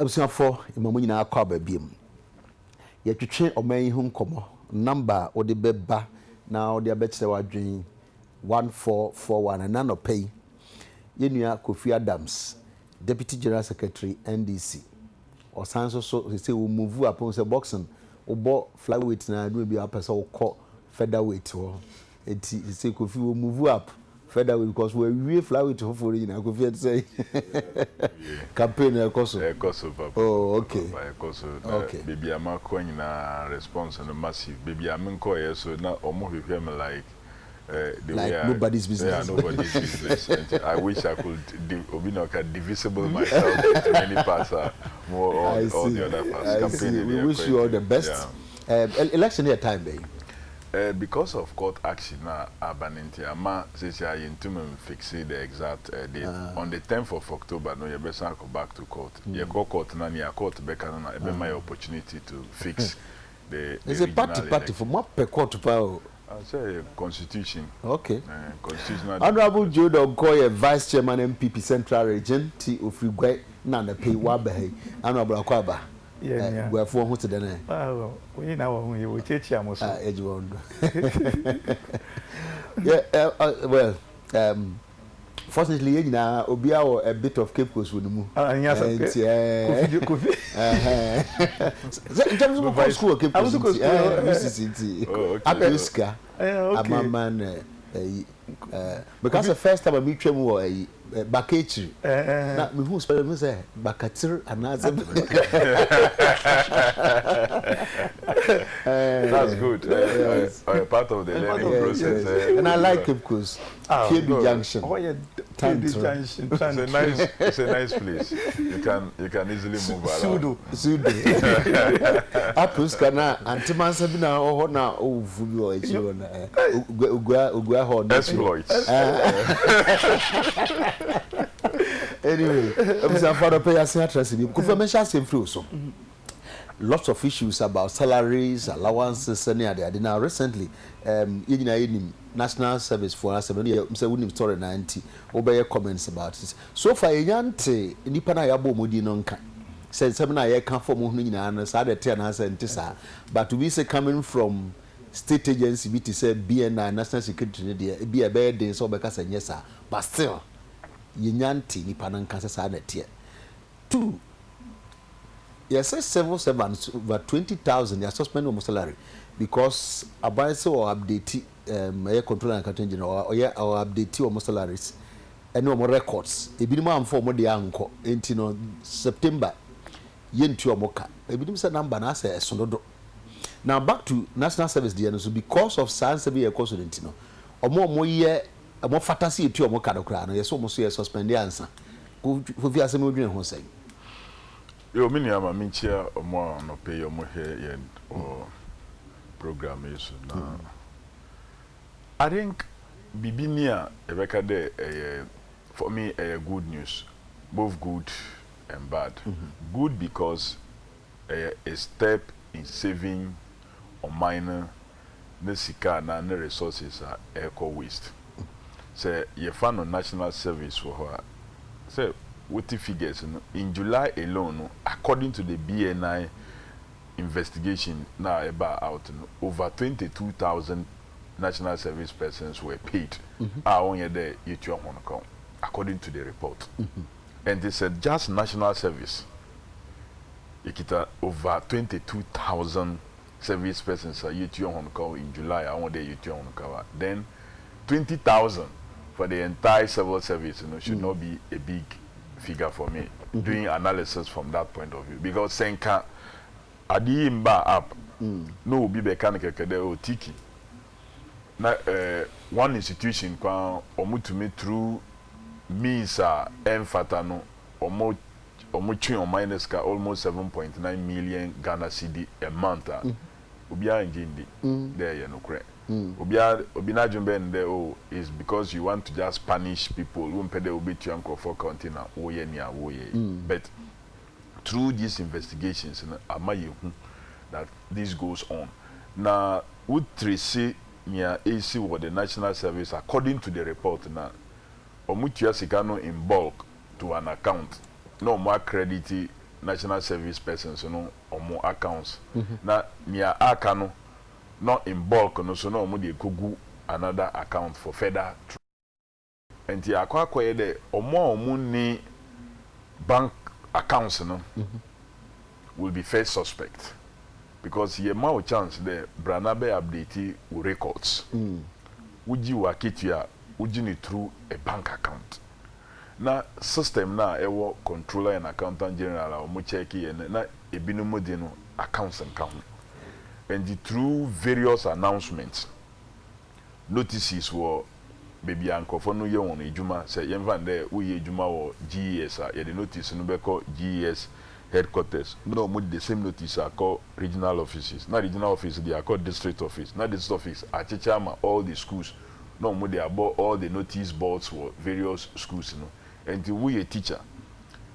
Absent for Imamina Akaba beam. Yet you train or may home come number or the beba now the better were dream 1441 and none of pay. Yenya Kofi Adams, Deputy General Secretary, NDC. Or Sanso so he say we move up on the boxing or bought flyweight na do be up as or call featherweight or it say Kofi will move up featherweight because we flyweight hopefully you know Kofi say campaign oh okay okay baby I'm going na response and massive baby I'm going so now almost me like like nobody's business. Yeah, nobody's business. I wish I could divisible myself into many parts, more all the other parts. We wish you all the best. Yeah. Election year time, babe. Because of court action, Abaninti Ama says I intend fix the exact date on the 10th of October. No, you better go back to court. You go court now, you court back and I have my opportunity to fix the. It's a party for more per court power. I say constitution. Okay. Constitutional. Honorable Joe Donkoye, Vice Chairman MPP Central Region, T. Ofrigwe, Nana Pay Wabe, Honorable Akwaba. Yeah, we are for who to the name. We know when we will teach you. Yeah, well, fortunately, you know, Obia a bit of Cape Coast with the move. Yes, in terms of school, Cape Coast, Mississippi, Abuska, a man, because the first time I meet him was a Bakatri. Not me who spelled me say Bakatri and that's good. Part of the learning process. And I like Cape Coast. KB Junction. Oh yeah, KB Junction. It's a nice place. You can easily move around. Sudo. Apuska na antiman sabina oh na oh fudu echi na ugwa ho exploits. Anyway, I'm saying for the players here trust me. Could mention same flow so. Lots of issues about salaries, allowances, and yeah, now recently, national service for us, I'm story 90, obey comments about it. So far, Yante, Nipana Yabo Mudinonka said, "Seven I come from Munina, Sada Tiana Santissa, but to be say coming from state agency, be to say BNI, National Security, be a bad day, so because yes, sir, but still, Yanti, Nipanan Sada Tia. 2. Yes, civil servants over 20,000. They are suspended almost salary because advice or update control and accounting general or update almost salaries and no more records. A bit more for more the uncle in September. Yen to moka. A bit of number na say sonodo. Now back to national service so because of science severe course intino or more year a more fantasy to moka do crown. Yes, almost suspend answer. Who we are some say. Yo, many am a minchia or more no pay your more here or program is now. I think Bibinia Rebecca de for me a good news, both good and bad. Good because a step in saving on minor nesika na ne resources are eco waste. Say you found on national service for her. Say what the figures in July alone, according to the BNI investigation now about out over 22,000 national service persons were paid. Only there according to the report. And they said just national service over 22,000 service persons are in July. I want the then 20,000 for the entire civil service should not be a big figure for me doing analysis from that point of view because senka adi imba up no be mechanical kede o tiki na one institution kwa omutumi through means enfata no omuchi on minus ka almost 7.9 million Ghana cedi a month obia njindi there you know correct Obina Jumben there is because you want to just punish people who pay the obit uncle for counting but through these investigations that this goes on now would trace near AC or the national service according to the report now Omutia Sikano in bulk to an account no more credit national service persons no omo accounts na near aka no not in bulk no so no omo dey kogu another account for further and the akwa de omo ni bank accounts no will be first suspect because ye ma chance the branabe update records uji wakitia uji ni through a bank account na system na ewo controller and accountant general omo check ye na ebinumo de no accounts and count and through various announcements notices were baby ankofo no ye won ejuma say yemfa nde wo ye ejuma wo GES ye the notice no be call GES headquarters no mo the same notice are called regional offices na regional office they are called district office na district office achichama all the schools no mo they about all the notice boards for various schools no and we a teacher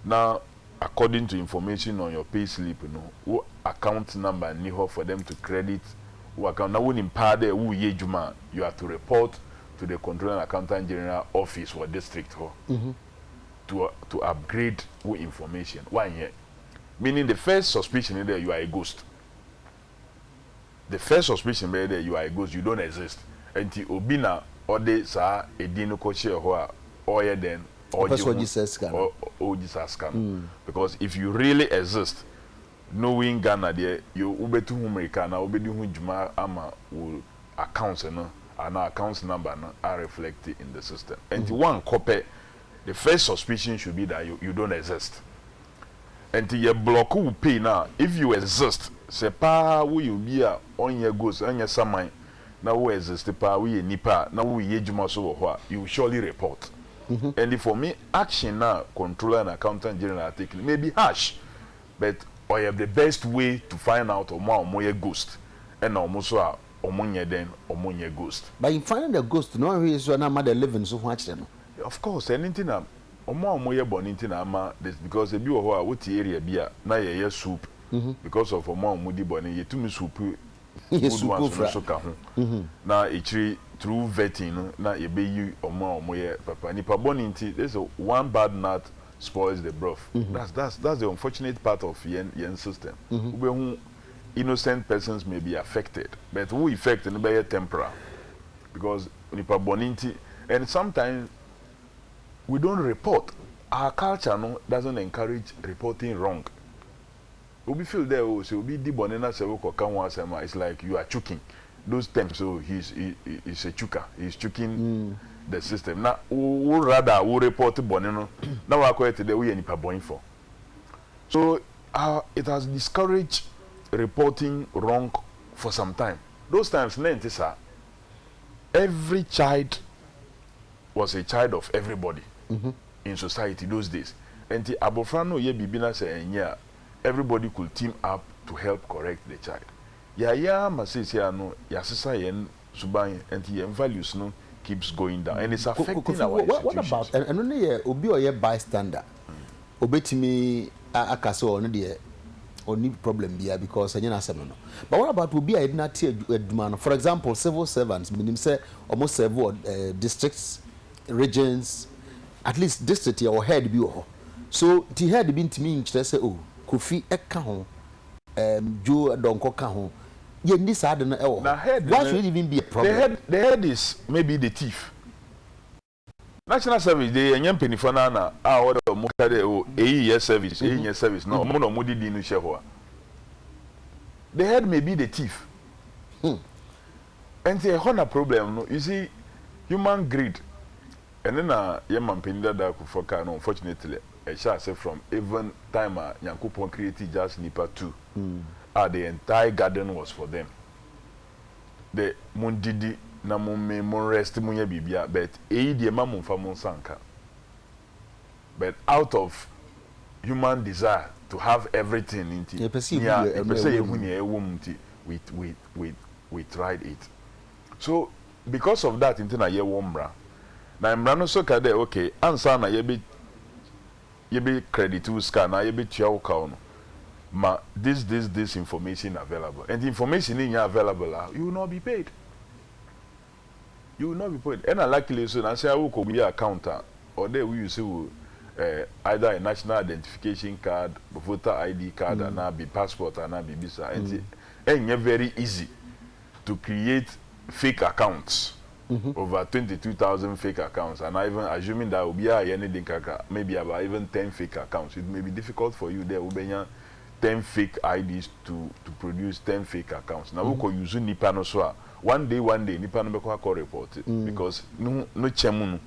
now according to information on your pay slip what account number ni for them to credit what account now when in part there wo ye ejuma you have to report to the Controller and Accountant General Office or district to upgrade what information. Why here? Meaning the first suspicion there you are a ghost. The first suspicion there you are a ghost, you don't exist. Until Obina or de sa edino koche or then or Jesus scam. Because if you really exist, knowing Ghana there, you ubetu humrika na ubedu hunjuma ama will accounts and our account number are reflected in the system. And one copy, the first suspicion should be that you don't exist. And your block will pay now. If you exist, say pa will be on your goods on your samai. Now we exist pa we nipa now we yejuma so you surely report. And for me, action now, controller and accountant general taking may be harsh, but I have the best way to find out or more ghost and almost omonye then omonye ghost. But in finding the ghost, no one is one mother living so much then. Of course, anything omoye born into ama this because the biwa hoa what area bia na ye soup because of mudi born ye tumi soup ye soup so ka ho na ichiri through vetting na ye be you omoye papa nipa born into there's a one bad nut spoils the broth. That's the unfortunate part of yen system. Innocent persons may be affected, but who affect in be temporal because nipa boninti and sometimes we don't report. Our culture doesn't encourage reporting wrong. We feel there so we be bonena se wo koka ho asema it's like you are choking. Those terms so he's a chuka. He's choking the system. Now we rather we report boneno. Now we are quite the we nipa bonin for. So it has discouraged reporting wrong for some time. Those times, every child was a child of everybody in society those days. And the Abofrano ye bibina say everybody could team up to help correct the child. Ya masisi no yasisa yen suban and the values no keeps going down and it's affecting our institutions. What about and only obi or ye bystander? Obetimi akaso no de only problem here because but what about will be a not demand? For example, civil servants, meaning say almost several districts, regions, at least district or head be so the head been to me say oh Kofi Eka Joe Donko Kaho. Yeah, this I don't know. Why should it even be a problem? The head is maybe the thief. National service they enyam penifona na order mukade o year service year service no mo no mudi di no sheho. The head may be the thief. And say a problem no you see human greed and then yemam penida da ku foka no unfortunately I shall say from even time Yankupon created just nipa 2 the entire garden was for them. The mundidi na mon rest munya bibia but the mamon famon sanka. But out of human desire to have everything into we tried it. So because of that into na ye wombra na mrano so kade okay ansa na ye be credit to scan na ye be tua ka no ma this information available and the information in available you will not be paid. You will not be paid. And luckily so na say I will be accountant or there we use either a national identification card, voter ID card, and now be passport, and now be visa. And it's very easy to create fake accounts. Over 22,000 fake accounts, and even assuming that will be anything, maybe about even 10 fake accounts. It may be difficult for you there will be 10 fake IDs to produce 10 fake accounts. Now we can use nipa no so one day nipa no be call report it because no chemunu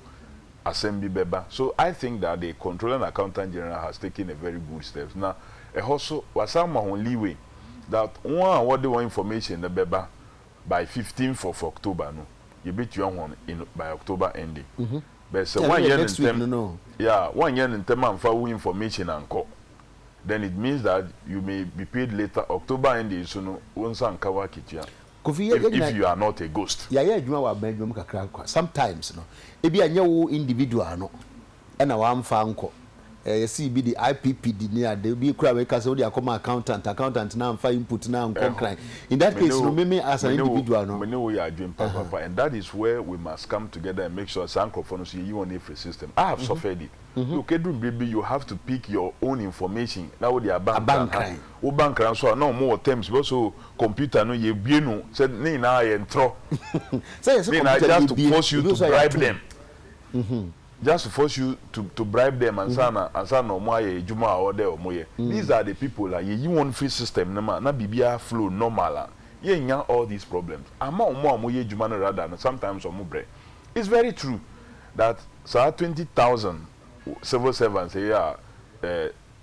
assembly beba. So I think that the Controller and Accountant General has taken a very good steps. Now also was some leeway that one what they want information the beba by 15th of October no. You beat your one in by October ending. But so 1 year in term, yeah, 1 year in term and for information and call. Then it means that you may be paid later. October ending, so no one san cover kitchen. If you are not a ghost. Yeah, sometimes no. Ebi anya individual no. And I am fanko. You see, be the IPPD near the be crowd because the accountant now and input now and concline. In that case, no, me as an individual, no. We know we are doing papa, and that is where we must come together and make sure Sankophone see you on every system. I have suffered it. Okay, baby, you have to pick your own information. Now they are bank. O bank so no more terms, but so computer no ye bienu said ni na entro. Say just to force you to bribe them. Just to force you to bribe them and sana no juma or there or moye. These are the people like you want free system na bibia flow normal. You all these problems. Ama moye juma rather than sometimes omubre. It's very true that 20,000 civil servants here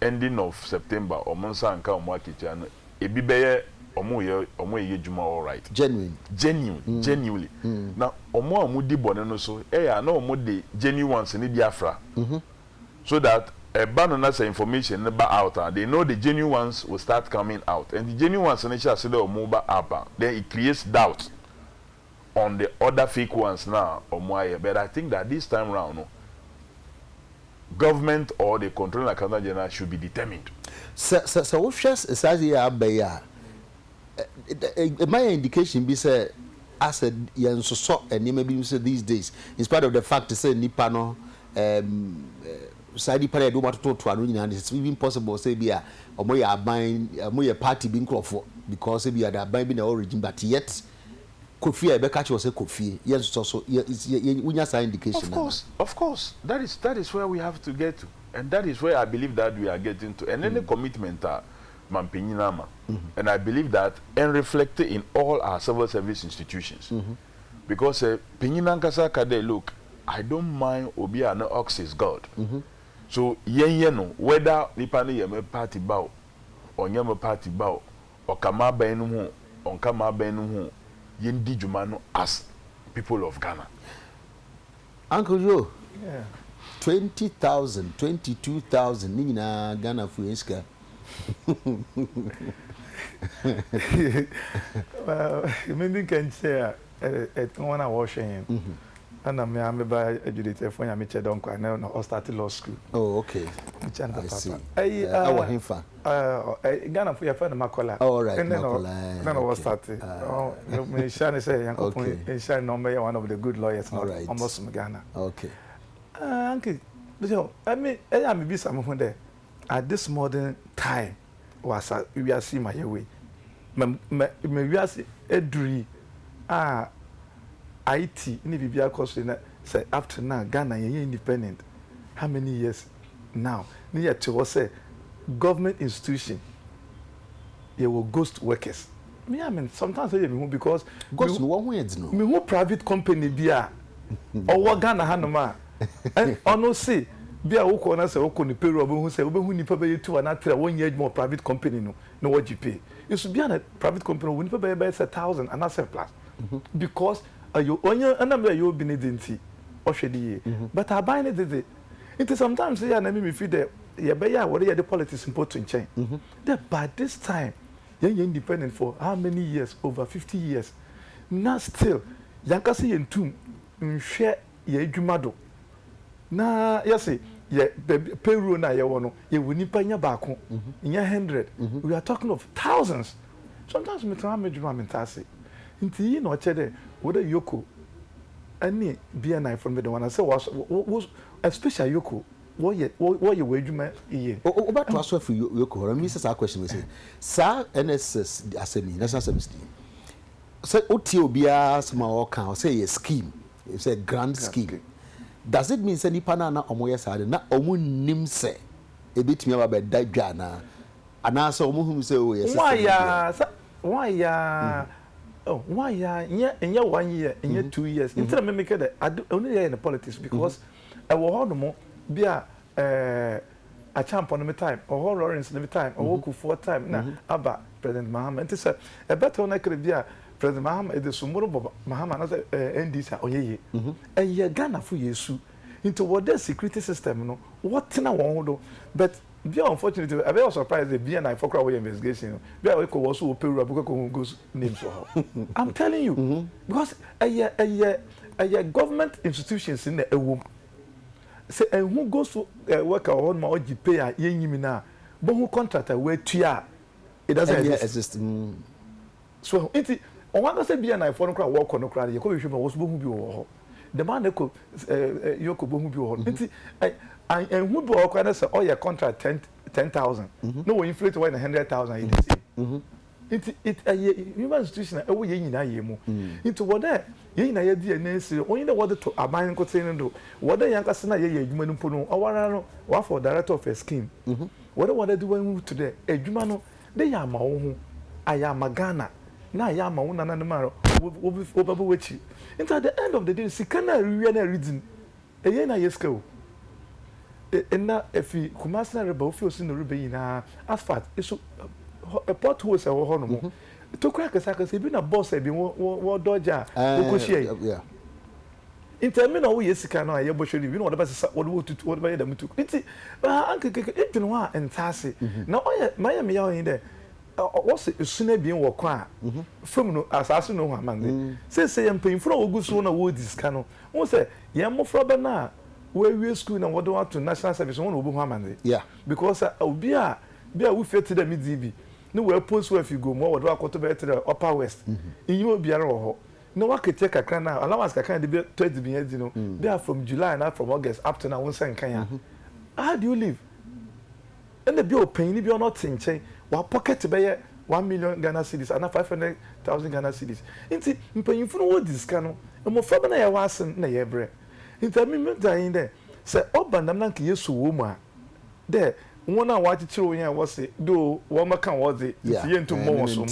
ending of September or monsa anka omwakicha ebibeye omoye juma all right. Genuinely. Now omo di bone no so na omo de genuine ones ni Biafra. So that a banana information ba out they know the genuine ones will start coming out, and the genuine ones na say the omo ba up, then it creates doubt on the other fake ones now omo. But I think that this time round no, government or the Controller and Accountant General should be determined. So what just my indication be say as a young so and maybe say these days in spite of the fact to say nipa no side party do want to it's even possible say be a omoye party being for because be a ban be the origin, but yet Kofi e be catch was say Kofi yes so we sign indication. Of course that is where we have to get to, and that is where I believe that we are getting to, and any commitment and I believe that and reflected in all our civil service institutions. Because Pinyinankasa Kade, look, I don't mind Obia no ox is God. So no whether Nipani yeme party bow or yeme party bow or kama benu on kama benu yendi jumano as people of Ghana. Uncle Joe, 20,000, 22,000 nina Ghana Fuenska. Well, maybe can say one I washing and I'm by educated for Yamicha Donko. I know started law school. Oh, okay. I see. I want him for Ghana for your friend Makola. All right. And then I was started. Oh, me Shani say Uncle Shani number one of the good lawyers. All right. Almost Ghana. Okay. Uncle, I mean, I may be someone there. At this modern time, was we are seeing my way. We are seeing Edri, IT, in the Bibia cost say after now, Ghana, you're independent. How many years now? Near to say government institution, you will ghost workers. Me, I mean, sometimes I mean because ghost no one words no. Me who private company be or what Ghana Hanoma, and no say. Be a work on us, a work on the payroll, who say, who need to pay you 2 and after 1 year more private company, no what you pay. You should be on a private company, when you pay by 1,000 and that's a plus. Because you on your number you'll be needing or shady. But I buy it. It is sometimes they are me feel that yeah, but yeah, what are the politics important change? That by this time, you're independent for how many years? Over 50 years. Now still, Yankasi and Tum share ye jumado. Na yes yeah payroll na ye wono ye woni panya baako in 100 we are talking of thousands. Sometimes me try me dwuma mentase nti yi na ochede wode yoko ani BNI from the one I say was especially yoko what you wage ye. Oh, about to ask for your core. Mrs. question we say, Sir NSS Assembly, National Assembly. Say, Otio small account, say a scheme. It's a grand scheme. Does it mean any panana or more side? Not omun nim say a bit me about that Ghana. And I saw whom say, why, in your 1 year, in your 2 years, instead of making that I do only in the politics because I will hold more be a champ on the time, or horror in the time, or walk for time now about President Mahama. And it's a better one I could be a President Mahama, it is some more Mahama, another NDs or ye. And ye Ghana for you into what the security system, no, what in a won't but. Be unfortunately, I was surprised the BNI for crowd investigation. Be I could also Peru because goes names for her. I'm telling you, because a government institutions in the womb. Say and who goes to work on my OG pay a yenimina, but who contract a way to it doesn't exist. So it on one say BNI for crowd work on the crowd, you could was who be the man that could you could be and who be all kind of say, oh, your contract 10,000. No, we inflate 100,000. It a human institution. Oh, ye na ye mo. Into what there? Ye na ye DNA. Only the water to a mine container do. What the young person ye human puno. Or one for director of a scheme. What they do when today? A humano. They are my own. I am a Ghana. Now I am my own and tomorrow. Over which. Into at the end of the day, see can I really reason? A ye na ye school. Na efi Kumasi na reba ofi osi no reba yina asphalt eso a pothole se wo ho no mo to kra kasa bi na boss e bi wo dodge wo koshie yeah intermi na wo yesika no aye bohweli bi na wo ba sesa wo wo tutu wo ba yeda mutu nti ankeke etwene wa entase na oye maye me ya oyin de wo se esuna bi wo kwa from no asase no ho amande se ye mpanyfo na wo guso na wo disika no wo se ye mofro ba na we school and what do want to national service one obu hamande yeah because obi a we fit to the midb no we post where if you go more what do akoto be to the upper west in you obi ara ho no wa kete kakra na allowance kakra de be 20 bi yadi no they are from July and from August up to now one sen kan ya how do you live and the bill paying ni bi not nchen wa pocket be 1 million Ghana cedis and 500,000 Ghana cedis nti mpanyinfo no wo disika no mo fa na ya wasen na ye bre intermittent dying there. Say, oh, but I'm not yesu woman. There, one hour watch children was it, do one can was it, into more so.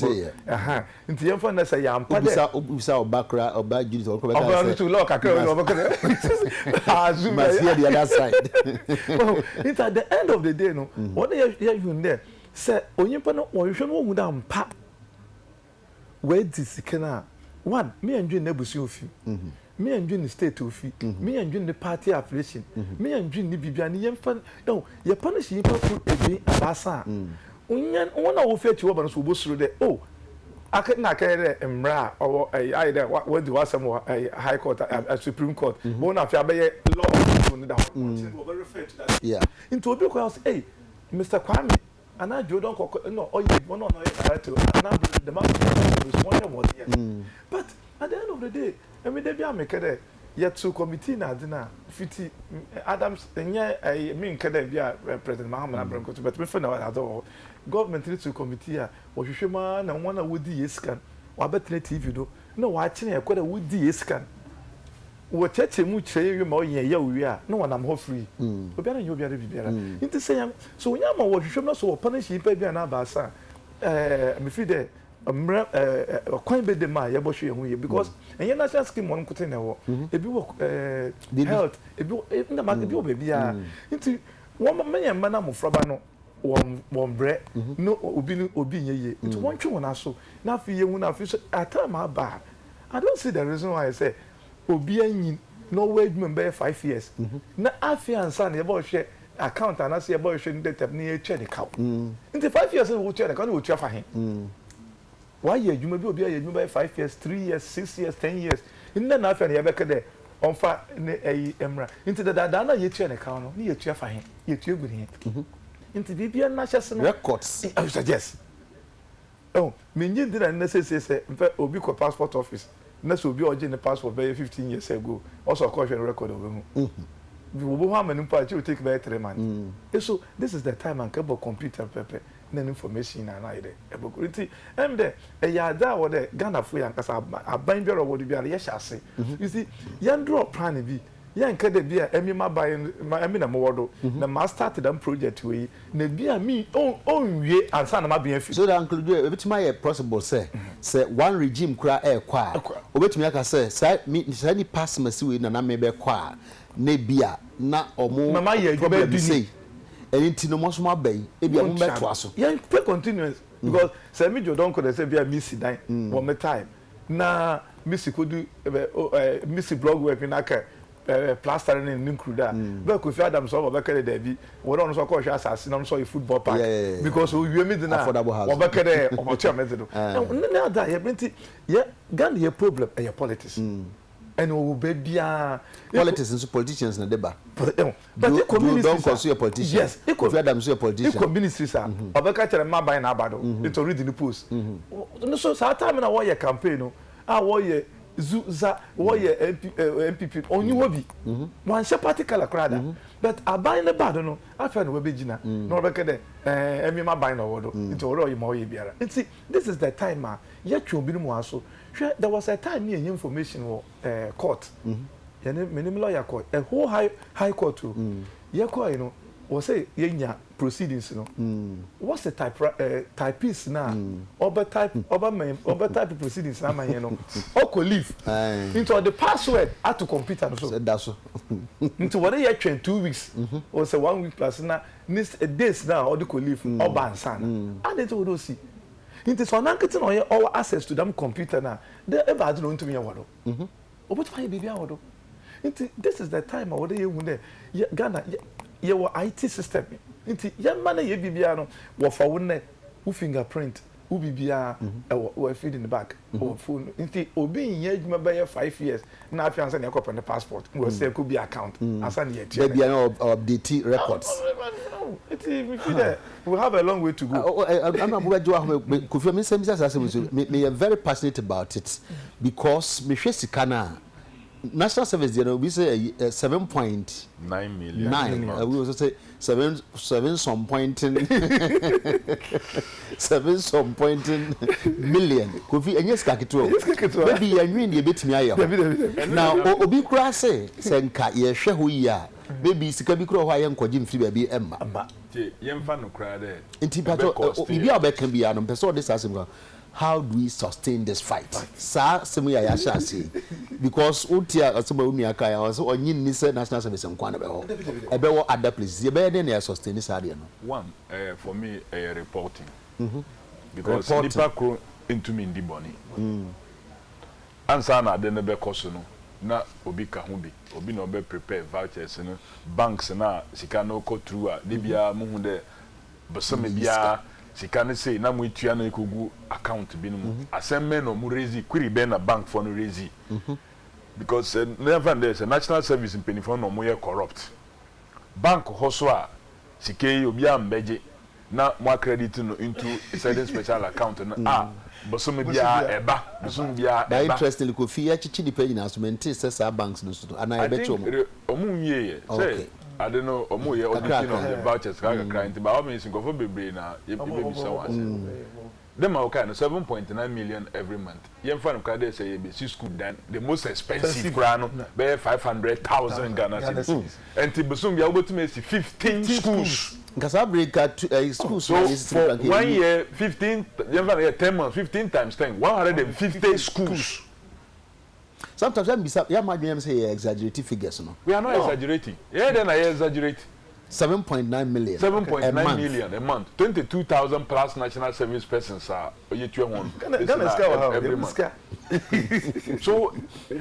Aha, into your friend, I say, I'm Ubisa Bakra or bad Judy or to look at the other side. Well, it's at the end of the day, no, what they are even there. Say, on your panel, or you should move down, pap. Where this can one, me and you never see of you. Me and the state of fee, me and the party affiliation, me and the Bibian, young fan. No, you're punishing people a day a bassa. One of fetch women who was through the I could not carry a mra or either what do was some a high court, a Supreme Court, one of your law down. Yeah, into a because, hey, Mr. Kwame, and I do don't no, or you want to the man was 1 year. But at the end of the day, I mean, they be a maker yet to committee na dinner 50 Adams and I mean can be a President Mahama Abraham but we find out other government needs to committee or you should man and one would the scan or better TV do no watching a quite a would the scan what church much say you more yeah we are no one I'm home free but then you'll be able to be into saying so when I'm what you should not so punish you pay an abasa I'm free there quite be the man you because and you're not asking one could know if you work health if you in the market you baby into 1 million man from one bread no obi ye into one children also now for you now I tell my bad I don't see the reason why I say obi no wage member 5 years na afia and son about share account and I see about share data near check the cow into 5 years we will check the account we will check for him. Why you may be a by 5 years, 3 years, 6 years, 10 years. In the knife and you back there on fire a emra into the Dana you turn account, near to for him, you two good him. Into BB and national records. I suggest. Oh, mean you didn't necessarily say, Obico passport office. Next will be origin the passport by 15 years ago. Also, a caution record of him. we will have an impact. You take about 3 months. So this is the time and cable computer paper. Then information and I there. And there, a yada or the Ghana free and because I bind your would be a yes, I say. You see, young drop plan be. Young can be a Emma buying my Emina Modo. The master started them project way. Ne be a me own way and son of my being. So that include which my possible say one regime cry air choir. Which me I say any pass me see na me be choir. Ne bia na omo. Mama ye problem say. Anything no more small bay. Ebi amu beto aso. Yeah, play continuous because say me don't call say be a missy die one more time. Na missy could do missy blog work in aka plastering in Ninkruda. But if Adam saw back at the be, what on so call assassin on so a football park because we made the affordable house. Or back at the or method. Now that you been yeah, Ghana your problem and your politics. And we will be politics and politicians na deba. But the community don't consider politicians. Yes, if Adam say politician. The community sir. Obeka chere ma buy na abado. It read in the post. So time na why campaign no. Why Zuza why MPP only will be. One party color crowd. But I buy the bad no. I find we be jina. No obeka de emi ma buy no wodo. It oro you mo ye biara. See, this is the time ma yet you be no aso. There was a time near information or court. Minimum lawyer court, a whole high court too. You know, was say proceedings, you know. What's the typeist now? Over type of proceedings, you know. Or could leave into the password at to computer. So into what they train 2 weeks or say 1 week plus now. This now or the could leave or ban san. And they told us. It is on getting our access to them computer now. They ever don't to me a wado. What my baby wado. This is the time I would say Ghana your IT system. Inti young man ye bibiano wa for one who fingerprint who bibia or feed in the back or phone. Inti obi ye by 5 years. Now if you answer your copy on the passport, we say could be account. Answer yet. Maybe update records. We have a long way to go. I'm very passionate about it because Mishwesikana National Service, we say 7.9 million. We also say 7 some point million. Kofi and yes, Kakito. Maybe you are the bit me. Now, Obi Kra say, Senka, ye Shehuya. Maybe Sikabikro, why am Kojim Free baby Emma. Young fan of crowd. Intipato, if you are back can be an person, this as how do we sustain this fight? Sir, some I shall say. Because Utia, somebody Kaya, also on Nisa National Service and Quanabo. About other places. You better than sustain this idea. One, for me, reporting. Because Nipa Crow into me in the bonny. Ansana, then the Becosono. Na obi ka ho bi obi na obe prepare vouchers no banks na sika no go through a de bia mo hu de bosome bia sika ne say na mo itua na ikogu account bi no asemme no mo raise query be na bank for no raise because never there's a national service in penifon no mo ye corrupt bank hoso a sika yi obi ambeje na mo credit no into a certain special account na bosome bia eba bosome bia eba interestingly ko fi achichi di pay na so maintain say banks no so and I bet you omu wie say I don't know omu ye auditing of the vouchers ka client but how many go for bebre na ye be so was them are kind of 7.9 million every month yen fan ka dey say be school dan the most expensive kra no be 500,000 Ghana cedis and bosome bia obotum 15 schools. Because I break at school, so for 1 year, 15, 10 months, 15 times 10, 150 schools. Sometimes I might say exaggerated figures. No? We are not exaggerating. Yeah, then I exaggerate. 7.9 million. 7.9 million a month. 22,000 plus national service persons are every month. So,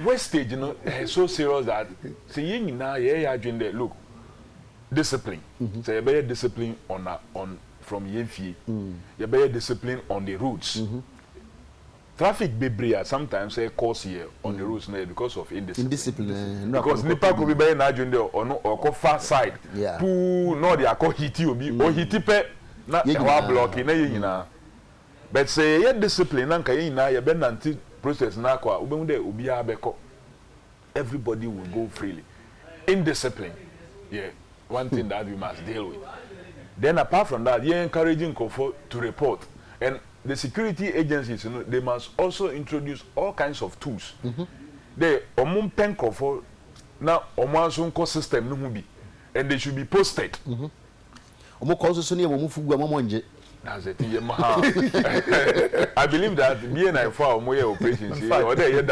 wastage, you know, is so serious that saying now, yeah, look. Discipline. So you better discipline on from Yemfi. You better discipline on the roads. Traffic bebria sometimes cause here on the roads because of indiscipline. Because Nipa could be better na junde or go far side. Who no they are called hiti obi or hiti pe na wa block na yina. But say you discipline na nka yina you be nanti process na kwa obi mu de obi abeko. Everybody will go freely. Indiscipline. Yeah, one thing that we must deal with. Then apart from that, you're encouraging Kofo to report. And the security agencies, you know, they must also introduce all kinds of tools. They pen Kofo now omansunko system no be, and they should be posted. That's it. I believe that being a for more operations, or there,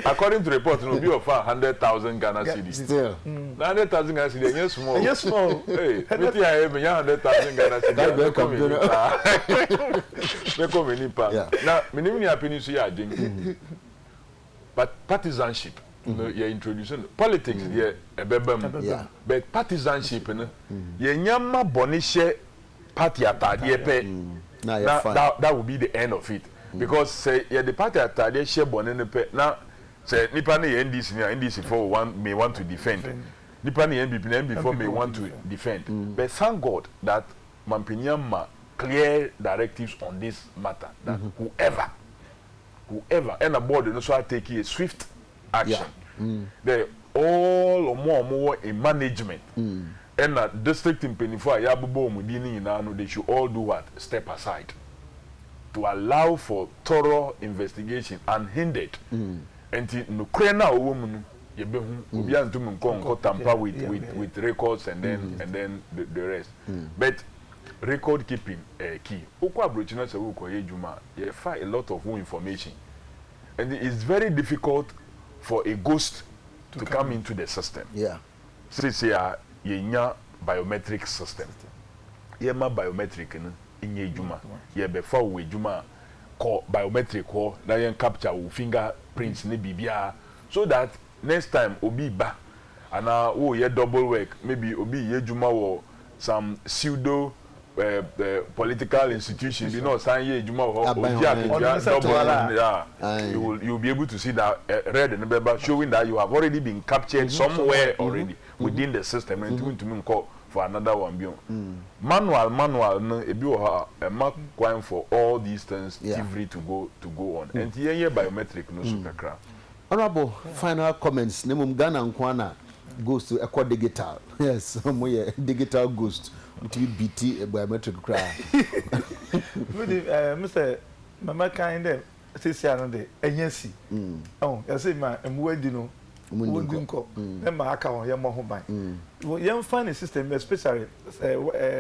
according to report, it will be of 100,000 Ghana cedis. Still, 100,000 Ghana cedis, yes, small. Yes, small. Hey, I have 100,000 Ghana cedis. Now, minimum happiness here, I think. But partisanship, you know, you're introducing politics here, but partisanship, you know, you're nyama bonishe party atade that will be the end of it. Because say the party atade share bonene pe now say nipa na NDC for one may want to defend. Nipa na NBP for may want to defend. But thank God that Mampinyama clear directives on this matter that whoever and the board no so take a swift action. They all or more in management. And that district in Penifua Yabubo Mudini Inano, they should all do what? Step aside to allow for thorough investigation unhindered. And no krena woman you to tamper with records and then the rest. But record keeping key. Ukwa Bruchina se uko yejuma, you find a lot of information. And it's very difficult for a ghost to come into the system. Yeah. Since yenya biometric system. Yema biometric in yejuma. Ye before we juma call biometric call na yen capture wo fingerprints ne bibia so that next time obi ba and ye double work maybe obi yejuma wo some pseudo political institutions, you know, you'll be able to see that red and number showing that you have already been captured somewhere already within the system and to me call for another one. Manual, no, a mark going for all these things free to go on. And here biometric no super. Honorable, final comments. Nemum Ghana and Kwana goes to a digital. Yes, somewhere digital ghost. BT biometric cry. Mr. Mama kind of says, agency. Oh, I say, my wedding, then my account, your mom. Young funny system, especially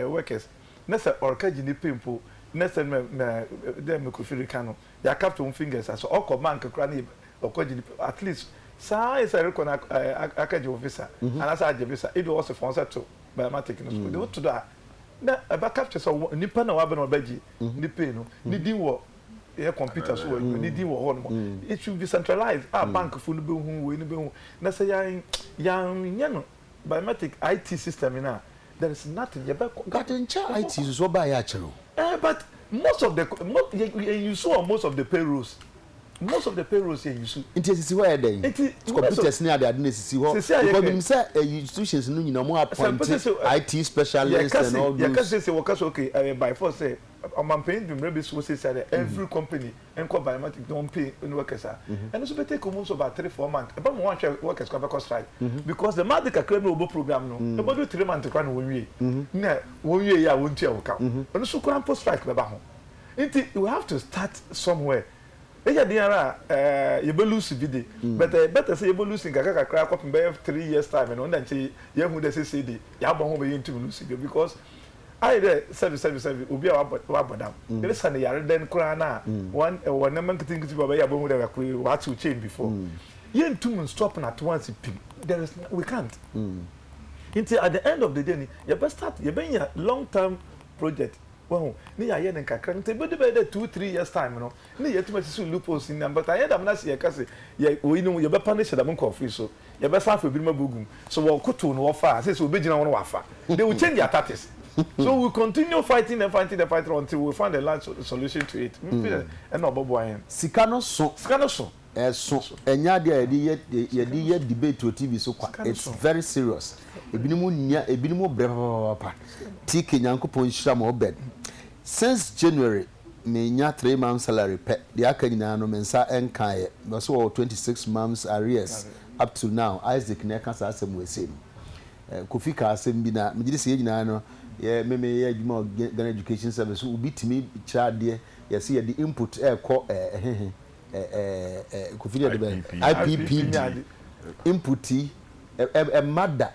workers. Nessa or Kajini Pimple, Nessa them Kufiricano, their captain fingers as all command cranny or Kajini at least. Size I reckon I can do visa, and as I did visa, it was a sponsor too. By my taking us do to that. Now, about capture so Nippon or Aben or Beji, Nipino, needing what air computers were needing what it should be centralized. Our bank full of whom we know. That's a young biometric IT system in there is nothing got in charge. IT is so by actual. But most of the you saw most of the payrolls. Most of the payrolls here you see. It is where they computers near the administration. Because institutions no more appointed IT specialists and all those. Because they say workers okay by force say I'm paying them maybe so say every company and biometric don't pay workers and also be take almost about 3-4 months. About one workers come back strike because the medical criminal program no about 3 months to run 1 year. Na 1 year ya won't work out. And so can post strike baba ho. You have to start somewhere. You will lose video, but better say you will lose in Kaka crack up in 3 years' time, and on that say, you who say CD, you have one way into lose because I service will be our down. There is a yard then Kurana, one number things to be able to what to change before. You and 2 months stopping at once, there is we can't. Until at the end of the day, you best start, you're being a long term project. Well, ni aye nen kakra nte be de 2-3 years time no ni yetima sisu loopholes in but aye da na se ye kase ye we no ye be punish da mon coffee so ye be safa bi mabugum so wo koto no wo fa say so be gina won wafa they will change their tactics so we continue fighting until we find a large solution to it and no bobo ayen sika no so so enya dia ye debate to TV so kwa it's very serious ebinimu bre papa tike nyankopon hira mo bed since January me nya 3 months salary pe the aka nyina no mensa enkae so 26 months arrears up to now Isaac na kan sa asem wesem kofi ka asem bi na me gidi se nyina no ye me ye adwuma Ghana Education Service ubi timi chade ye se ye the input kofi de be IPPD inputi mother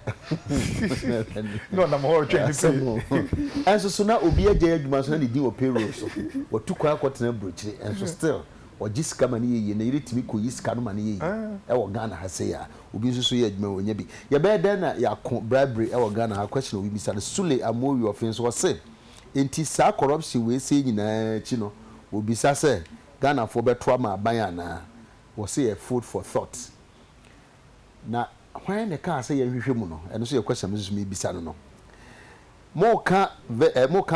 no na mo training and so na obi agye adwuma so na di o payroll so otu kwa kwotena brochire and so still ogisika mani ye na iretimi ko yisika no mani ye e wo Ghana ha se ya obi nso so ye adwuma wonya bi ye be den na ya bribery e wo Ghana ha question obi bisa Sule Amoyu ofin so say enti sa corruption we say nyina chi no obi sa say Ghana for beto ma aban na wo say food for thought na when the car say yehwehwe mu no eno so ye question me bisa no mo ka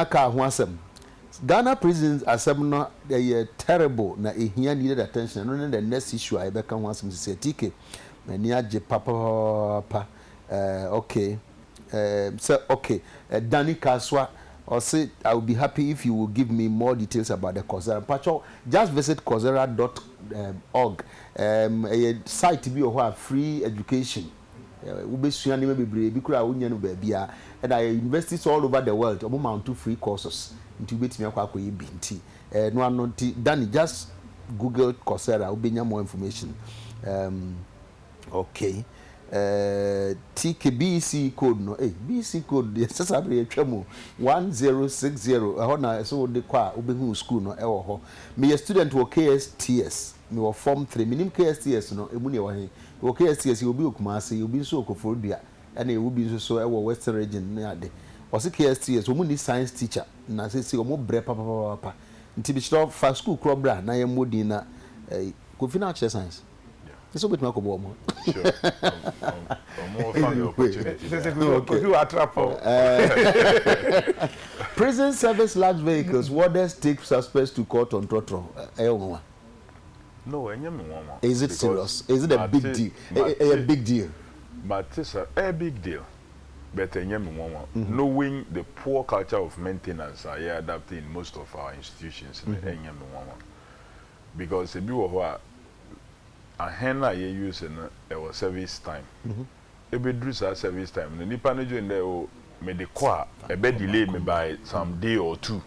ka ho asem Ghana prisons asem no they terrible na ehia needed attention no the next issue I be ka ho asem say tike mani age papa okay so okay Danny Kaswa or say I will be happy if you will give me more details about the Coursera. Pacho, just visit coursera.org. A site be or free education. We be maybe because and I universities all over the world. I'm amount to free courses. Into bit me akwa binti. No one Danny just Google Coursera. Will be more information. Okay. TKBC code no BC code the sasabre atwamo 1060 na so de kwa obehu school no e wo ho me student wo KSTS me wo form 3 minim KSTS no emu ne wo he wo KSTS obi okumase obi nso okoforodua na e obi nso so e wo western region na ade o se KSTS omu ni science teacher na se omu bre papa nti bi stop fa school crobra na ye modi na ko financial science. It's a bit more comfortable. Sure. More fun opportunity. Prison service large vehicles. Wardens take suspects to court on trotro. No, is it serious? Is it a big deal? A big deal. But it's a big deal. But knowing the poor culture of maintenance are adapted in most of our institutions. Because if you were a henna you use in our service time. A bit service time. The nipa no join there me de kwa a bed delay me by some day or two.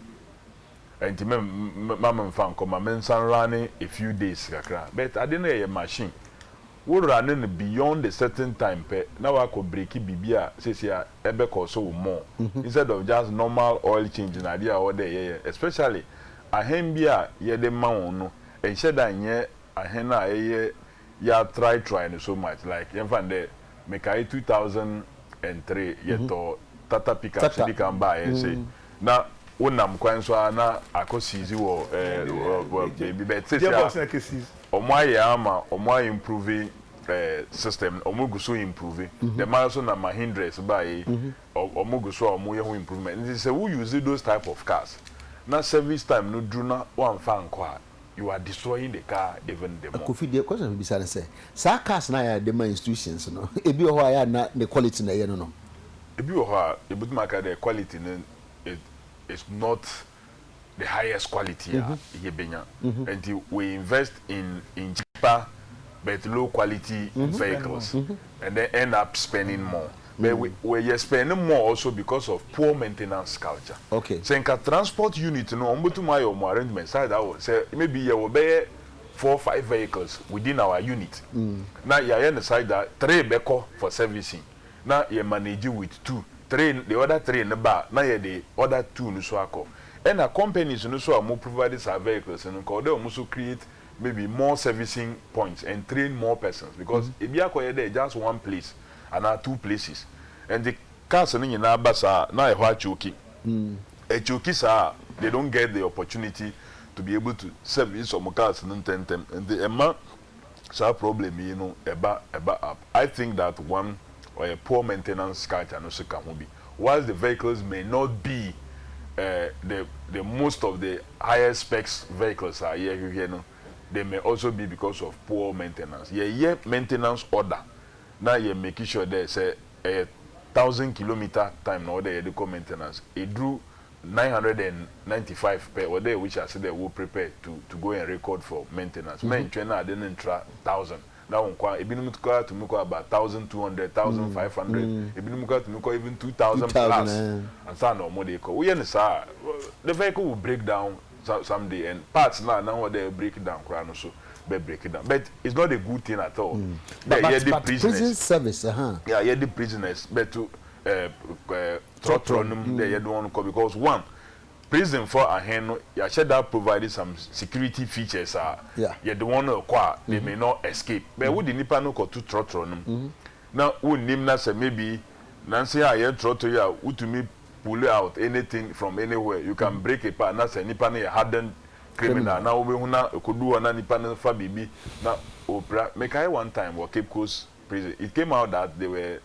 And mama fan come my men san running a few days kakra. But I didn't hear a machine. We running beyond a certain time. Now I could break it bibia says here ebe or so more instead of just normal oil change in idea all day. Especially a hembia ye de man no and shed a henna ya try so much like you find the make 2003 yeto tata pickup city can buy and say now unam kwan so na akosizi wo baby bet say omo improve system omo go so improve the man so na Mahindras buy omo go so omo ye improvement and say who use those type of cars na service time no do na one fan kwa you are destroying the car even the more. Kofi, the question be say, "Sa cars na ya dem institutions no. Ebi o ho ya na the quality na ye no no. Ebi o ho e but market the quality no it is not the highest quality ye benya. And we invest in cheaper but low quality vehicles and then end up spending more. But we spending more also because of poor maintenance culture. Okay. So in transport unit, no, arrangement side that say maybe you will be 4 or 5 vehicles within our unit. Now you are decide that 3 beko for servicing. Now you manage with 2, 3 the other 3 in the bar. Now you the other 2 no so ako. And the companies no so are more provided our vehicles and they also create maybe more servicing points and train more persons because if you are there just one place. And 2 places, and the cars in Basa now a choki. A choki sa they don't get the opportunity to be able to service some cars and the amount so problem you know about up. I think that one or a poor maintenance culture no be. Whilst the vehicles may not be the most of the higher specs vehicles are here no. they may also be because of poor maintenance. Yeah, maintenance order. Now you're making sure there's a 1,000-kilometer time now they do maintenance. It drew 995 per order, which I said they will prepare to go and record for maintenance. Men trainer didn't try 1,000. Now on to make about 1,200, 1,500. To make even 2,000 plus. And so no more they call. We understand the vehicle will break down someday, and parts now they break down. So they break it down, but it's not a good thing at all. But prison service, yeah, the prisoners, but to them they don't want to call because one. Prison for a hand, you should have provided some security features. You don't want to acquire, they may not escape. But would the Nipa no go to trotron? Now, would Nimna say maybe Nancy, I hear trotro ya, would to me pull out anything from anywhere. You can break a part, not say Nipa a hardened criminal. Now, we could do an Nipa for baby. Now, Oprah, make I one time or Cape Coast prison. It came out that they were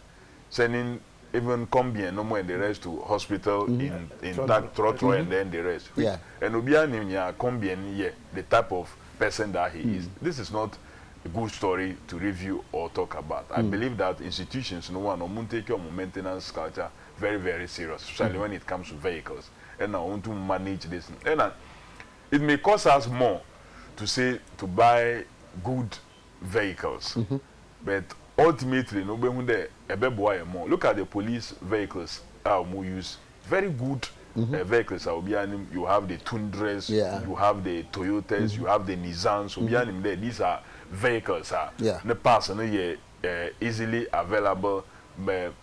sending even Combien no more and the rest to hospital in that Trotro and then the rest. Yeah. And Obianim Combien, yeah, the type of person that he is. This is not a good story to review or talk about. I believe that institutions no one take your maintenance culture very, very serious, especially when it comes to vehicles. And I want to manage this. And it may cost us more to say to buy good vehicles. But ultimately, no more. Look at the police vehicles we use. Very good vehicles. You have the Tundras, you have the Toyotas, you have the Nissans. These are vehicles. The person easily available.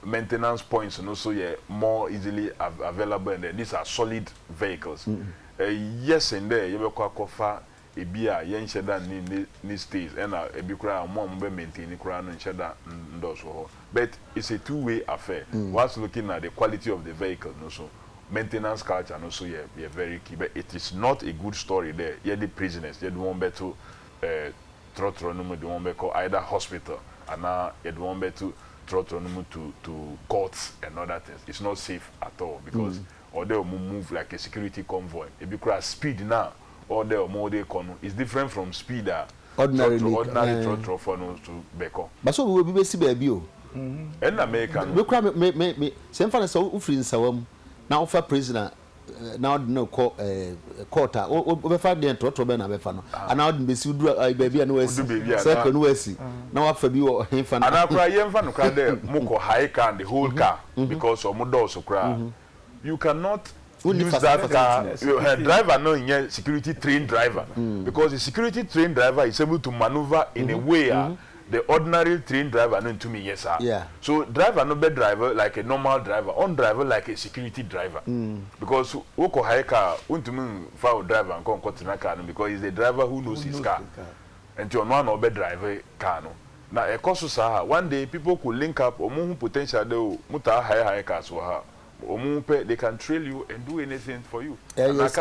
Maintenance points and also more easily available, and these are solid vehicles. Yes, and there you will call a beer, yen shedda ni stays, and a bikra mom be maintain crown and shedda those. But it's a two-way affair. Whilst looking at the quality of the vehicle, also maintenance culture, and also be very key. But it is not a good story there. The prisoners, you don't want to trotronum, you want to either hospital, and now you don't want to trotronum to courts and other things. It's not safe at all because or they will move like a security convoy. If you cross speed now. Or the more they can is different from speed ordinary trotro for to beko. But so we will be baby. And American we cry me same fan so ufri nsawam now for prisoner now no court we find the trotro be na be fa no and now be si do baby and we see second we see now afa bi o hen fa na and akra yen fa no kra there moko high car the whole car because of modo so kra you cannot use that car. Driver no in security trained driver because the security trained driver is able to maneuver in a way the ordinary trained driver no to me yes sir. Yeah. So driver no be driver like a normal driver, on driver like a security driver because woko high car untumu fa driver and come cut na car no because he's the driver who knows his car and you no be driver car no. Now e cost so one day people could link up omo potential dey muta high car so ha. They can trail you and do anything for you. Yes,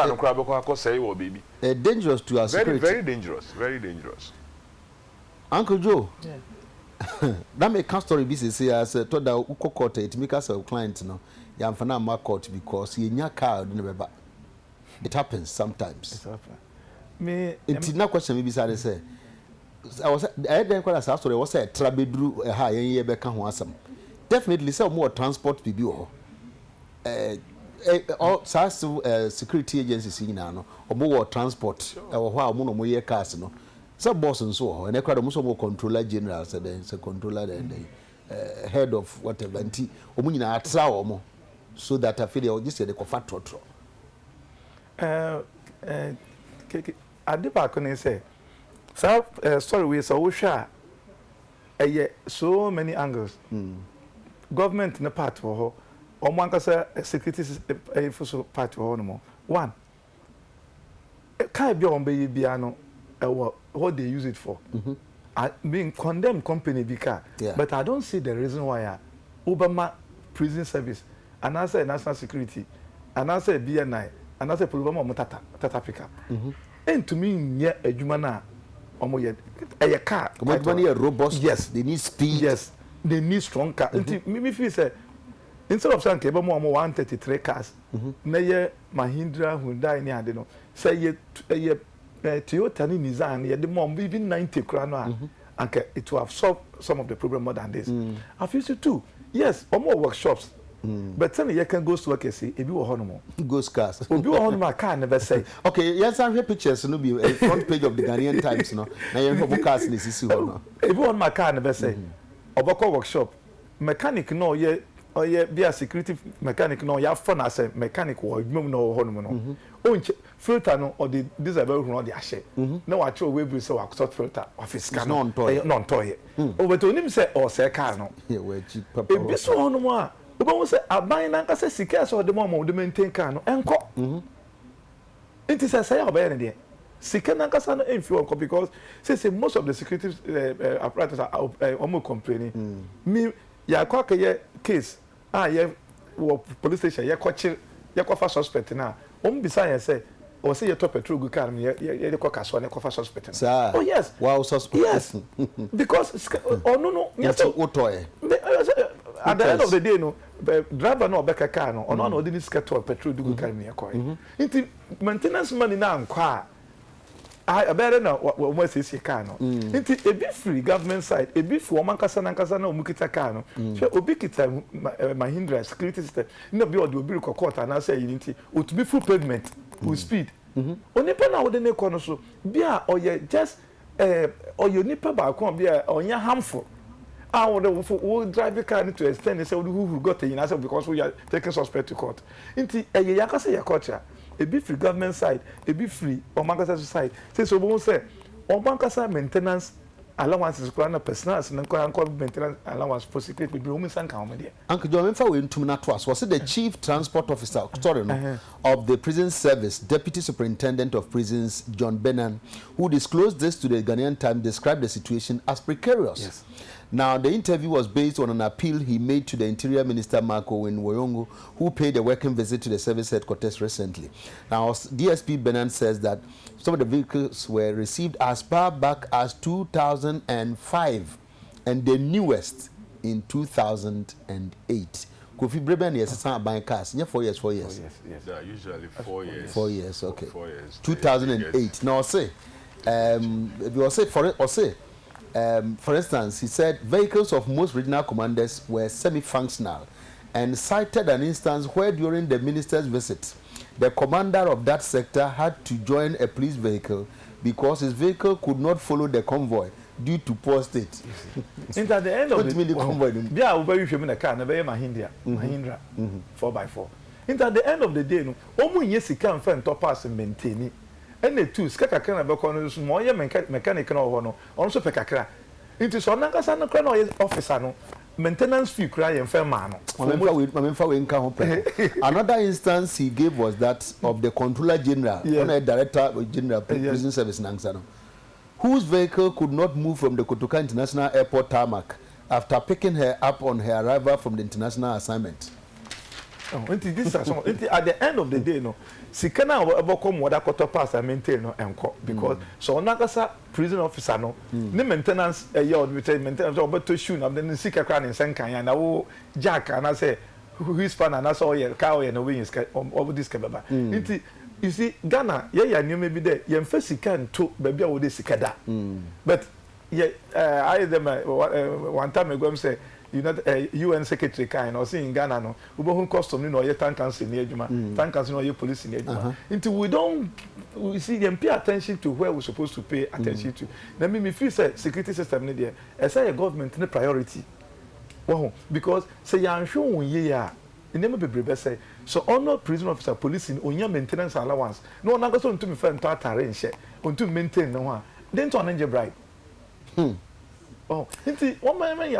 baby. Dangerous to us. Very, very dangerous. Very dangerous. Uncle Joe. Yeah. That make a story business here as told that Uko court it make us a client no. Ya mfana ma court because he nya car never. It happens sometimes. It happens. Me it's not question me bisa say. I then call us story was say trabedru ha yen be ka ho asem. Definitely say more transport bibi ho. All security agencies in no or transport or how no ye cars no some boss and so and a controller general said then controller and head of whatever anti omunina atra omo so that I feel just the cofa trotro Adipa can say sorry we so sure so many angles government in the part for her Omankasa security for part for no one. Can't be on baby piano what they use it for. I being condemned company because but I don't see the reason why Obama prison service and I say national security and I say BNI and I say Obama Tata Africa. And to me yeah a jumana omo a car a robust yes they need speed yes they need strong car. Me feel say instead of saying kebe mo 133 cars na ye Mahindra Hyundai ni ade no say ye Toyota ni Nissan ye the mom even 90 krano and it will have solved some of the problem more than this. I've used it too. Yes, or more workshops. But then you can go to work and say, if you are home, ghost cars. If you are home, I can never say. Okay, yes, I have pictures. No, be a front page of the Ghanaian Times. No, now you have cars. This is no. If you want my car, never say. Obako workshop mechanic no ye or ye be a security mechanic no ya fun as a mechanic or no home no. Filter no or the disable who know the ashe. No, I throw away with so I sort filter office scan non toy. Over to him say or say car no. Yeah, where cheap. If this one no more. The one say I buy an anchor says secure or the mom the maintain car no enko. It is a say about any secure anchor san if you because say most of the security apparatus are almost complaining. Me ya kwaka ye case ye police station ye kwafa suspect na beside say or say you top petrol good car ye kwa kaso na kwafa suspect. Oh yes. Wow, suspect. Yes. Because no yes otoy. At the end of the day, no driver no beka car no no didn't scatter petrol do car me akoi. Into maintenance money now kwa I better now what say car no. Into a bit free government side, a bit for mankasa nankasa na omukita car no. So obi kita Mahindra security system. No be obi court and I say you need to be full pavement with speed. Onipa na wo de ne kono so bia or you just or you nipa ba kon bia onya harmful. I would drive the car to extend and say who got in answer because we are taking suspect to court. Inti a yakasa ya culture, a bit free government side, a bit free or Mankasa side. Say so won't say or Mankasa maintenance allowances for personal and maintenance allowance for secret with Roman and Comedy. Uncle John went to Natwas was the chief transport officer of the prison service, deputy superintendent of prisons John Benan, who disclosed this to the Ghanaian Times, described the situation as precarious. Yes. Now, the interview was based on an appeal he made to the Interior Minister Marco Woyongo, who paid a working visit to the service headquarters recently. Now, DSP Benan says that some of the vehicles were received as far back as 2005 and the newest in 2008. Kofi Breben, yes, buying cars. Yeah, 4 years. 4 years. Yes. Yeah, usually 4 years. 4 years, okay. 4 years. 2008. Now, say, for instance, he said vehicles of most regional commanders were semi-functional and cited an instance where during the minister's visit, the commander of that sector had to join a police vehicle because his vehicle could not follow the convoy due to poor state. And at the end of the convoy, yeah, we very in a car, never Mahindra 4x4. And at the end of the day, no, almost yes, he can't find top pass and maintain it. And the two skaka kana be kono so mo ye mechanic na ho no onso pe kakra into so nankasa no kra no officer no maintenance fee kra ye mfa ma no mamemfa we nka ho pe. Another instance he gave was that of the controller general on a director general prison service nankasa no, whose vehicle could not move from the Kotoka International Airport tarmac after picking her up on her arrival from the international assignment. This at the end of the day, no, Sikana come what I got pass and maintain no enco because so Nagasa prison officer no, the maintenance a year maintenance about to shoot up then Sika crown in Sankan and I Jack and I say who's fan and I saw your cow and away over this cababa. You see, Ghana, yeah, you may be there. You first can to baby all this Sikada. But yeah, I them one time ago say. UN secretary kind or see in Ghana no we custom no ye tankers in ejuma tankers no ye police in ejuma until we see them pay attention to where we're supposed to pay attention to. Let me feel say security system ni there as a government ni priority because say you show one year in them be say so honor prison officer police in onya maintenance allowance no na go so to me fan to atare nche to maintain no one then to an bribe. Oh, one man, I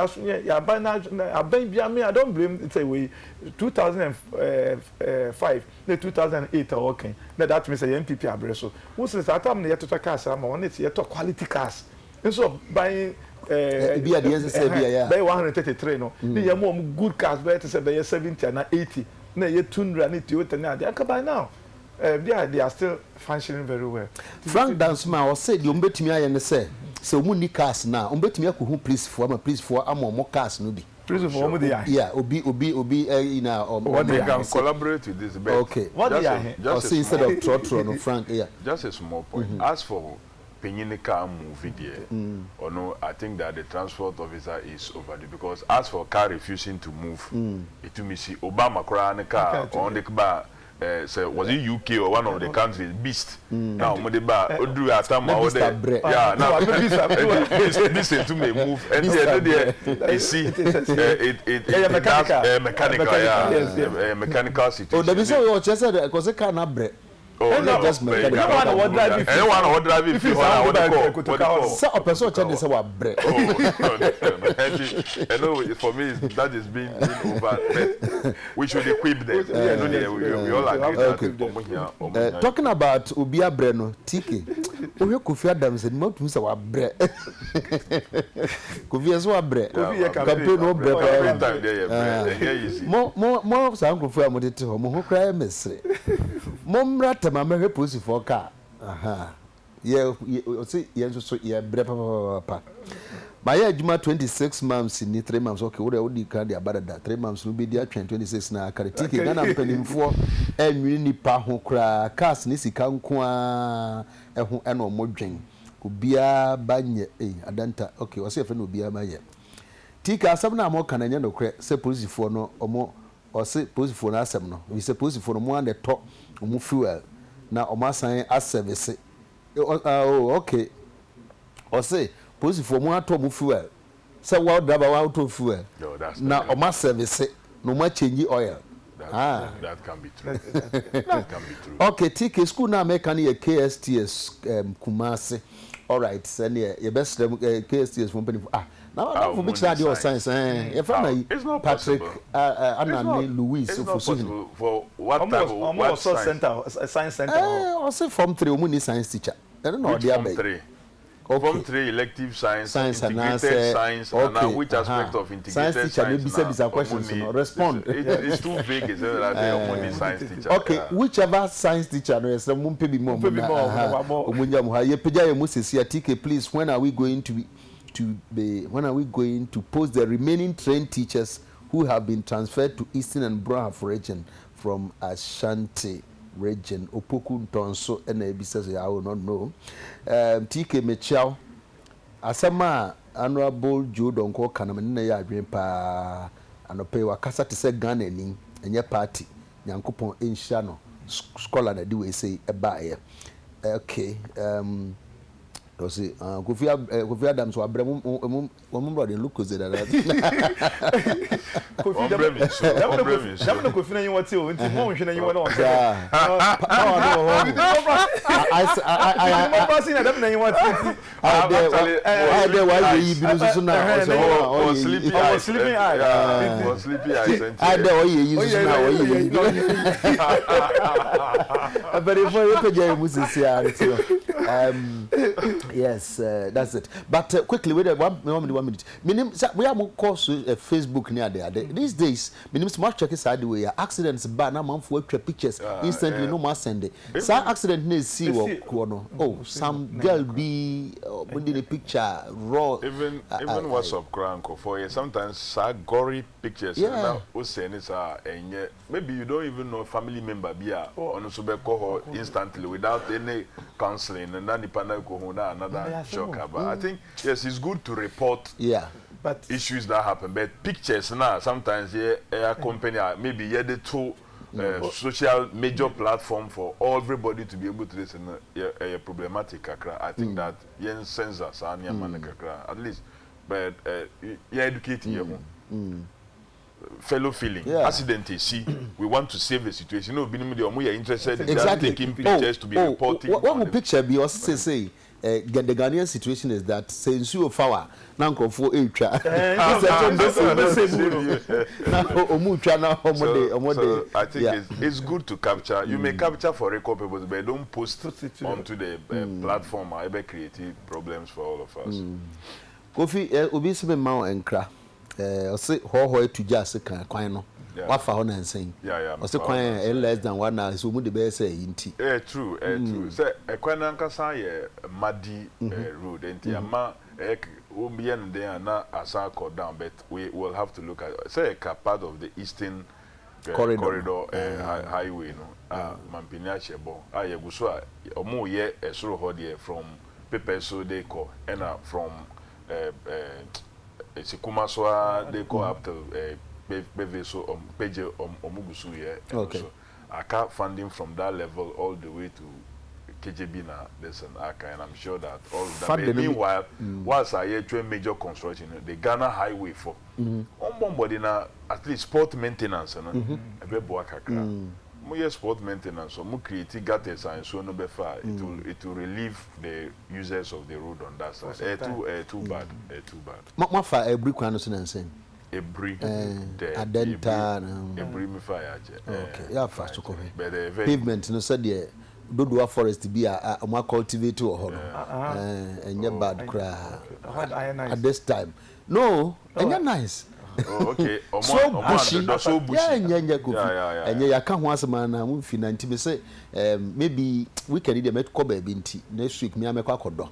don't blame it. Say we 2005, the 2008 are okay. That means a MPP abreso. Who says that time they have to talk cars? I'm on it. You talk quality cars. And so buying buy 133 no. They are more good cars. Better say they are 70 and 80. They are 200 and 80. They can buy now. They are still functioning very well. Frank Dansma was said you bet me I say so many cars now. Betimi akwu police for am more cars no bi. Prison for what they are. Yeah, obi you know they can collaborate with this bed. Okay. What they are. Just instead of trotro no Frank, yeah. Just a small point. As for Penyinika movie there, or no, I think that the transport officer is overdue because as for car refusing to move, it to me see Obama crying car on the car. Say was it UK or one of the countries beast now mo dey ba odu atama o dey yeah now beast to me move and there you see it mechanical situation. Oh there be say o chese dey cause car na bre. Oh, no, just mechanical. Anyone would drive if you want to call. So a person can say what bread. I know for me that is being over. We should equip them. We all agree that. Talking about Ubia Breno, Tiki. We Kofi Adams said not to say what bread. Kofi is what bread. Campaign no bread. Every time they easy. More some Kofi Amodi to home who cry messy. Momrat mama pussy for car. Aha. Yeah, see, yes, so yeah, brepa. My age 26 months in 3 months. Okay, what I would declare about that 3 months will be the 26 na karitiki. Then I'm penning for and we need pa who cry cast nisi kankwa and or modring. Ubia banye, adanta. Okay, what's your friend Ubia Maya? Tika, some more Canadian no crack, say pussy for no or more or say pussy for no asem no. We suppose for no more on the top. Fuel na oma san as service oh okay or say pose for mo ato fuel say what driver wa auto fuel na oma service no ma change oil that can be true. That can be true. Okay, TK school na make an KSTS Kumasi. All right, send your best KSTS company. Now for which radio science it's not Patrick possible. Louis it's not possible for what type of what science center or say form 3 omuni science teacher. I don't know the form 3. Form 3 elective science integrated science and which aspect of integrated science science questions respond. It's too vague is that only science teacher. Okay, whichever science teacher no yes mum pe bi mo omunya mo ha ye peja ye musisi TK please when are we going to post the remaining trained teachers who have been transferred to Eastern and Brahaf region from Ashanti region Opoku Ntonso and says I will not know. TK Mechiao Asama Honorable Joe Donko Kanam na ya adwen pa anope wakasa te se Ghana ni enye party Nyankopon enhia no scholar na di we say eba ye. Okay, Kofi Adams wa brem brother look cause that Kofi Adams Kofi na yin wati o nti mo hwe na yin wona o I passing na dem na yin wati I dey why you bi so na o sleepy eye o sleepy eye I dey why you so na o yi very for you page musisi yes, that's it. But quickly, wait 1 minute. Minim, we are more course Facebook near there. These days, minim smart check is side way. Accidents bad. Now, man, for pictures instantly. No more send it. Some accident needs see what oh, some girl be putting the picture raw. Even WhatsApp crank for you. Sometimes gory pictures. Now, who's saying it's and maybe you don't even know family member be on a super call instantly without any counseling and then the panel another shock. But I think yes, it's good to report but issues that happen. But pictures now sometimes a company maybe the two social major platform for everybody to be able to listen a problematic I think that yen sensors at least but educate you fellow feeling accident is see we want to save the situation we are interested in taking pictures to be reporting one picture be also say the Ghanaian situation is that since you flower now go for so I think it's good to capture. You may capture for record purposes, but don't post onto the platform or ever create problems for all of us. Kofi obi se me ma enkra say ho to just kan kwan no wafa ho na nsen say kwan less than 1 hour so mu de be say yinti true say kwan anka san ye madi road enti ama won't be in there now as I call down, but we will have to look at say a part of the eastern corridor highway no Mampinia Shebo Ayegusua omo ye esoro hodie from Pepe so they call and from Sikuma so they call up to Beve so Page Omugusu here. Okay. I can't funding from that level all the way to KJB now, there's an archive, and I'm sure that all of that. Meanwhile, whilst I hear to a major construction, the Ghana Highway for body now, at least sport maintenance, and a bit boakaka. More sport maintenance, so more creative gutters and so no better. It will relieve the users of the road on that side. Too bad. Ma fa every kwano so nansen. Every Adenta every me fire. Okay, yeah, fast to come. Pavement no said the Dodua forest be a cultivate or horror. And you're bad cry at this time. No, and you're nice. Oh, okay. So bushy. So bushy. Yeah. And you can't once a man, I'm finna say, maybe we can either make Kobe Binti next week. Me, I'm a quacodo.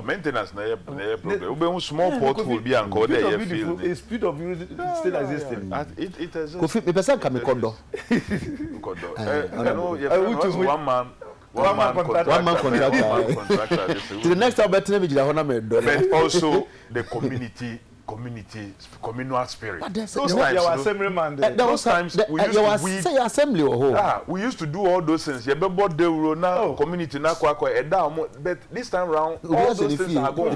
Maintenance, no small port will be anchored there. The speed of use still existing. It has Kofi, me person come kodo. One man contractor. To the next time, but also the communal spirit. Those times we used to do all those things. Now community now but this time round all those things are gone.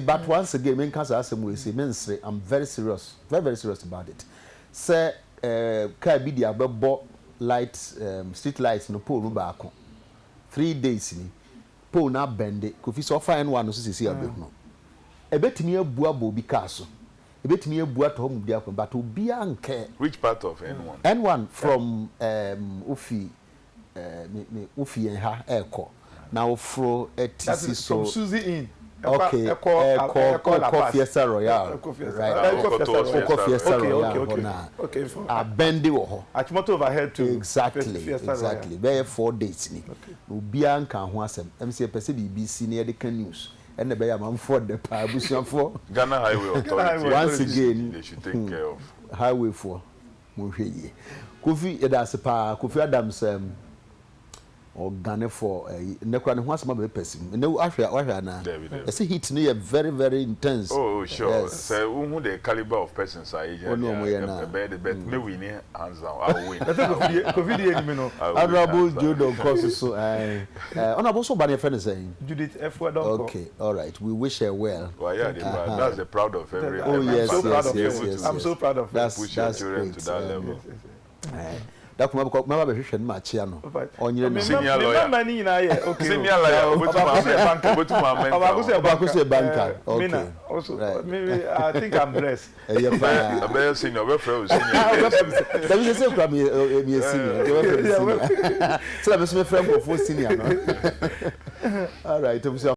But once again, I'm very serious about it. Say car be the above light street lights no pole no back 3 days ni pole na bend kofi so fine one no so see abeg no e betimi abua bo bi car so e betimi abua to mu dia but obi anke. Which part of N1 from Ofi Ofi en ha eko na ofro etc so from Suzy in. Okay, Fiesta Royale. Right. Fiesta Royale. Okay. Bendy wo. Achimoto overhead to exactly. Be 4 days ni. Obia nka ho asem. MC pese BBC na de kan news. And the be am for the abusuan for Ghana Highway Authority. Once again, they should take care of highway for mo hweye. Kofi Edasipa, Kofi Adams Ghana for nekura ne ho asema be pesim ne ahwe na I say heat no very very intense. Oh sure. Yes. So who the caliber of persons are but me we need hands down I will win. Covid enemy no honorable Jodo course so honorable so bani friend saying Judith F4 don't. Okay, all right, we wish her well. Well yeah, that's the proud of every. Oh yes, I'm so proud of that's push your children to that level. That come up never be hwehwe ma chia no onye senior lawyer money na here okay senior lawyer obetu ma banker okay also maybe I think I'm blessed a senior we friend senior that means say from me senior so that me friend go for senior no all right